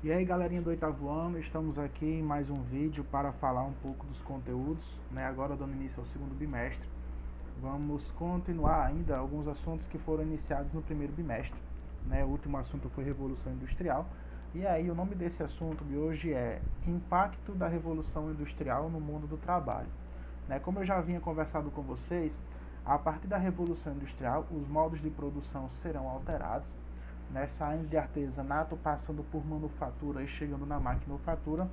E aí, galerinha do oitavo ano, estamos aqui em mais um vídeo para falar um pouco dos conteúdos, né? Agora dando início ao segundo bimestre. Vamos continuar ainda alguns assuntos que foram iniciados no primeiro bimestre, né? O último assunto foi Revolução Industrial. E aí, o nome desse assunto de hoje é Impacto da Revolução Industrial no Mundo do Trabalho. Né? Como eu já havia conversado com vocês, a partir da Revolução Industrial, os modos de produção serão alterados, né, saindo de artesanato, passando por manufatura e chegando na maquinofatura.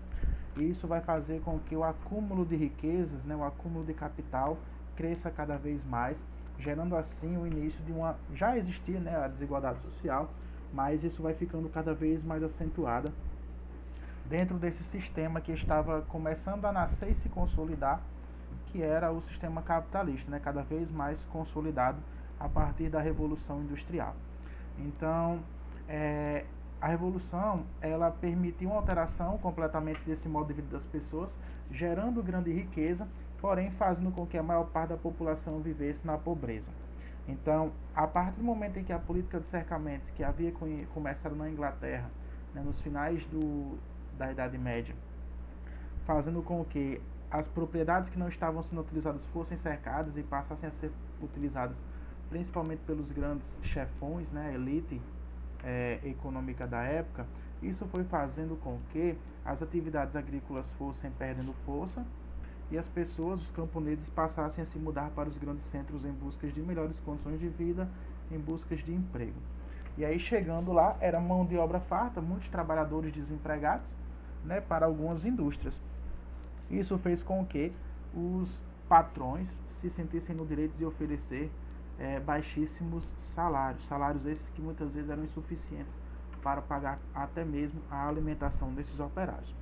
E isso vai fazer com que o acúmulo de riquezas, né, o acúmulo de capital, cresça cada vez mais, gerando assim o início de uma... Já existia, né, a desigualdade social, mas isso vai ficando cada vez mais acentuada dentro desse sistema que estava começando a nascer e se consolidar, que era o sistema capitalista, né, cada vez mais consolidado a partir da Revolução Industrial. Então, a revolução ela permitiu uma alteração completamente desse modo de vida das pessoas, gerando grande riqueza, porém fazendo com que a maior parte da população vivesse na pobreza. Então, a partir do momento em que a política de cercamentos que havia começado na Inglaterra, né, nos finais da Idade Média, fazendo com que as propriedades que não estavam sendo utilizadas fossem cercadas e passassem a ser utilizadas principalmente pelos grandes chefões, né, a elite econômica da época, isso foi fazendo com que as atividades agrícolas fossem perdendo força e as pessoas, os camponeses, passassem a se mudar para os grandes centros em busca de melhores condições de vida, em busca de emprego. E aí, chegando lá, era mão de obra farta, muitos trabalhadores desempregados, né, para algumas indústrias. Isso fez com que os patrões se sentissem no direito de oferecer baixíssimos salários, salários esses que muitas vezes eram insuficientes para pagar até mesmo a alimentação desses operários.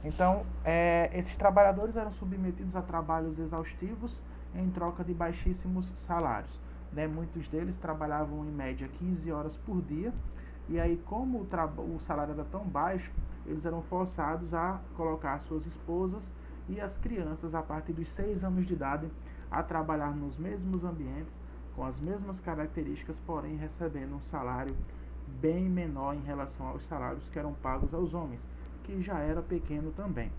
Então, esses trabalhadores eram submetidos a trabalhos exaustivos em troca de baixíssimos salários. Né? Muitos deles trabalhavam em média 15 horas por dia, e aí, como o salário era tão baixo, eles eram forçados a colocar suas esposas e as crianças, a partir dos 6 anos de idade, a trabalhar nos mesmos ambientes, com as mesmas características, porém recebendo um salário bem menor em relação aos salários que eram pagos aos homens, que já era pequeno também.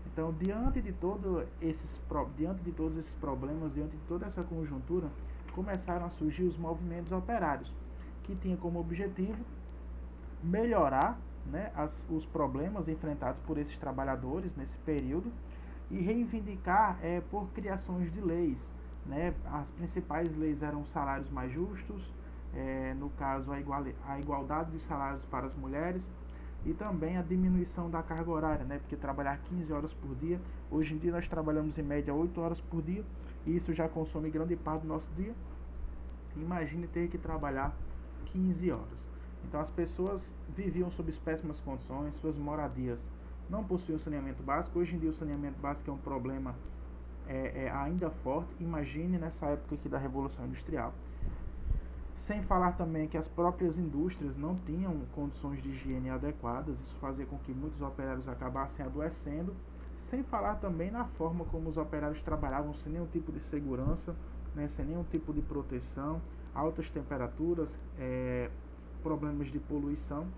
Então, diante de todos esses problemas, diante de toda essa conjuntura, começaram a surgir os movimentos operários, que tinham como objetivo melhorar, né, os problemas enfrentados por esses trabalhadores nesse período e reivindicar por criações de leis. Né? As principais leis eram salários mais justos, no caso a igualdade dos salários para as mulheres e também a diminuição da carga horária, né? Porque trabalhar 15 horas por dia, hoje em dia nós trabalhamos em média 8 horas por dia e isso já consome grande parte do nosso dia. Imagine ter que trabalhar 15 horas. Então as pessoas viviam sob péssimas condições, suas moradias não possuíam saneamento básico. Hoje em dia o saneamento básico é um problema ainda forte. Imagine nessa época aqui da Revolução Industrial. Sem falar também que as próprias indústrias não tinham condições de higiene adequadas, isso fazia com que muitos operários acabassem adoecendo. Sem falar também na forma como os operários trabalhavam sem nenhum tipo de segurança, né, sem nenhum tipo de proteção, altas temperaturas, problemas de poluição.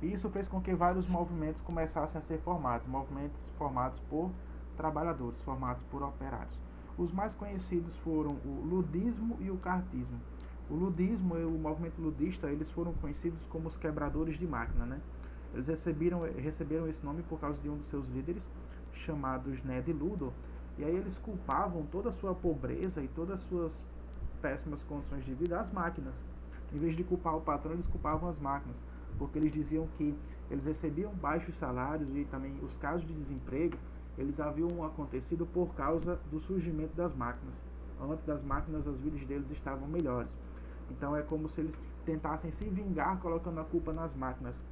E isso fez com que vários movimentos começassem a ser formados, movimentos formados por trabalhadores, formados por operários. Os mais conhecidos foram o ludismo e o cartismo. O ludismo e o movimento ludista, eles foram conhecidos como os quebradores de máquina, né? Eles receberam esse nome por causa de um dos seus líderes, chamados de Ludo, e aí eles culpavam toda a sua pobreza e todas as suas péssimas condições de vida às máquinas. Em vez de culpar o patrão, eles culpavam as máquinas, porque eles diziam que eles recebiam baixos salários e também os casos de desemprego, eles haviam acontecido por causa do surgimento das máquinas. Antes das máquinas, as vidas deles estavam melhores. Então é como se eles tentassem se vingar colocando a culpa nas máquinas.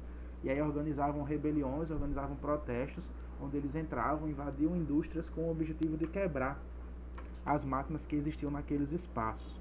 E aí organizavam rebeliões, organizavam protestos, onde eles entravam, invadiam indústrias com o objetivo de quebrar as máquinas que existiam naqueles espaços.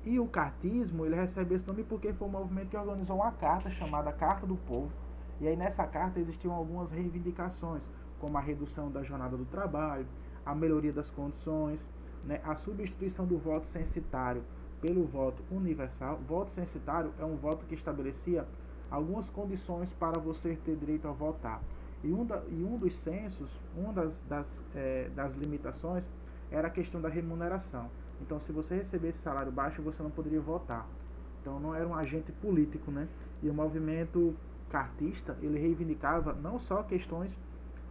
E o cartismo, ele recebe esse nome porque foi um movimento que organizou uma carta chamada Carta do Povo. E aí nessa carta existiam algumas reivindicações, como a redução da jornada do trabalho, a melhoria das condições, né, a substituição do voto censitário pelo voto universal. O voto censitário é um voto que estabelecia algumas condições para você ter direito a votar. E um dos censos, uma das limitações era a questão da remuneração. Então, se você recebesse salário baixo, você não poderia votar. Então, não era um agente político, né? E o movimento cartista, ele reivindicava não só questões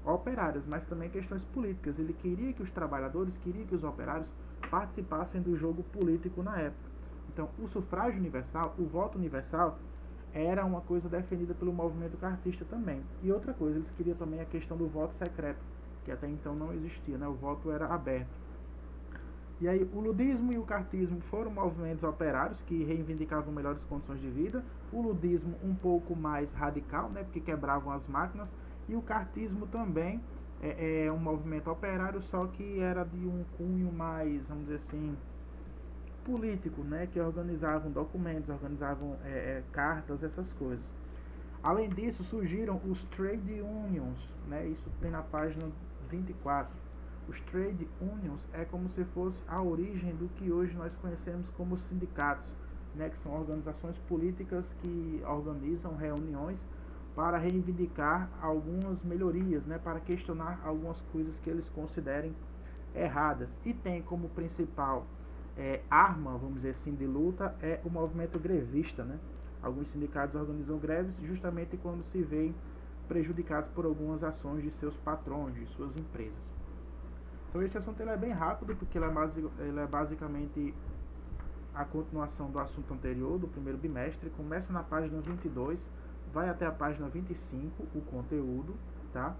operárias, mas também questões políticas. Ele queria que os trabalhadores, queria que os operários participassem do jogo político na época. Então, o sufrágio universal, o voto universal, era uma coisa defendida pelo movimento cartista também. E outra coisa, eles queriam também a questão do voto secreto, que até então não existia, né? O voto era aberto. E aí, o ludismo e o cartismo foram movimentos operários que reivindicavam melhores condições de vida. O ludismo um pouco mais radical, né? Porque quebravam as máquinas. E o cartismo também é um movimento operário, só que era de um cunho mais, vamos dizer assim, político, né? Que organizavam documentos, organizavam cartas, essas coisas. Além disso, surgiram os trade unions, né? Isso tem na página 24. Os trade unions é como se fosse a origem do que hoje nós conhecemos como sindicatos, né? Que são organizações políticas que organizam reuniões para reivindicar algumas melhorias, né? Para questionar algumas coisas que eles considerem erradas. E tem como principal arma, vamos dizer assim, de luta é o movimento grevista, né? Alguns sindicatos organizam greves justamente quando se veem prejudicados por algumas ações de seus patrões, de suas empresas. Então esse assunto ele é bem rápido, porque ele é basicamente a continuação do assunto anterior, do primeiro bimestre. Começa na página 22, vai até a página 25, o conteúdo, tá?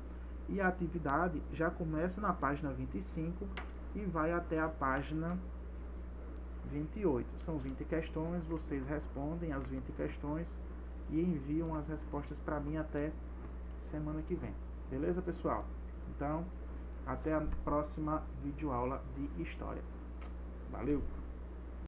E a atividade já começa na página 25 e vai até a página 28. São 20 questões, vocês respondem as 20 questões e enviam as respostas para mim até semana que vem. Beleza, pessoal? Então, até a próxima videoaula de História. Valeu!